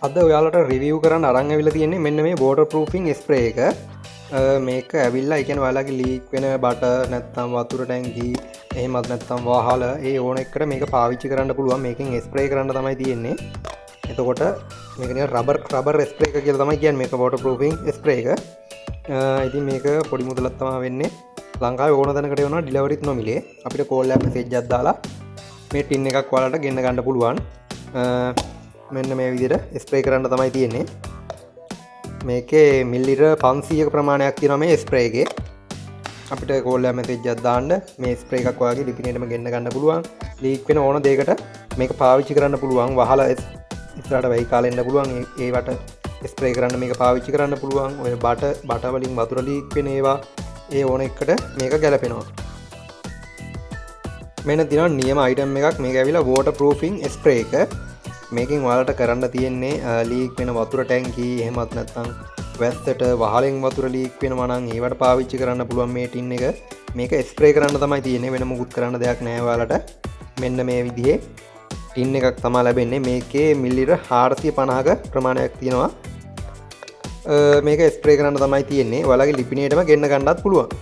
අද ඔයාලට රිවියව් කරන්න අරං ඇවිල්ලා තියෙන්නේ මෙන්න මේ වෝටර් ප්‍රූෆින් ස්ප්‍රේ එක. මේක ඇවිල්ලා ඒ කියන්නේ ඔයාලගේ ලීක් වෙන බට නැත්නම් වතුර ටැංකි එහෙමත් නැත්නම් වහල ඒ ඕන එකට මේක පාවිච්චි කරන්න පුළුවන්. මේකෙන් ස්ප්‍රේ කරන්න තමයි තියෙන්නේ. එතකොට මේක නිකන් රබර් ස්ප්‍රේ එක කියලා තමයි කියන්නේ මේක වෝටර් ප්‍රූෆින් ස්ප්‍රේ එක. ඉතින් මේක පොඩි මුදලක් තමයි වෙන්නේ. ලංකාවේ ඕන තැනකට එනවා ඩිලිවරිත් නොමිලේ. අපිට කෝල් එකක් මෙසේජ් එකක් දාලා මේ ටින් එකක් ඔයාලට ගෙන්න ගන්න පුළුවන්. මෙන්න මේ විදිහට ස්ප්‍රේ කරන්න තමයි තියෙන්නේ. මේකේ මිලිලිටර් 500ක ප්‍රමාණයක් තියෙනවා මේ ස්ප්‍රේ එකේ. අපිට කෝල් එකක් මෙසේජ් එකක් දාන්න මේ ස්ප්‍රේ එකක් ඔයාගේ ලිපිනේටම ගෙන්න ගන්න පුළුවන්. ලීක් වෙන ඕන දෙයකට මේක පාවිච්චි කරන්න පුළුවන්. වහලා ඉස්සරහට වෙයි කාලෙ එන්න පුළුවන්. ඒවට ස්ප්‍රේ කරන්න මේක පාවිච්චි කරන්න පුළුවන්. ඔය බට වලින් වතුර ලීක් වෙන ඒවා ඒ ඕන එකට මේක ගැලපෙනවා. මෙන්න තියෙනවා නියම අයිටම් එකක්. මේක ඇවිල්ලා වෝටර් ප්‍රූෆින් ස්ප්‍රේ එක. මේකින් ඔයාලට කරන්න තියෙන්නේ ලීක් වෙන වතුර ටැංකි එහෙමත් නැත්නම් වැස්සට වහලෙන් වතුර ලීක් වෙනවා නම් ඒවට පාවිච්චි කරන්න පුළුවන් මේ ටින් එක. මේක ස්ප්‍රේ කරන්න තමයි තියෙන්නේ. වෙන මොකුත් කරන්න දෙයක් නැහැ ඔයාලට. මෙන්න මේ විදිහේ ටින් එකක් තමයි ලැබෙන්නේ. මේකේ මිලිලිටර් 450ක ප්‍රමාණයක් තියෙනවා. මේක ස්ප්‍රේ කරන්න තමයි තියෙන්නේ. ඔයාලගේ ලිපිනේටම ගෙන්න ගන්නත් පුළුවන්.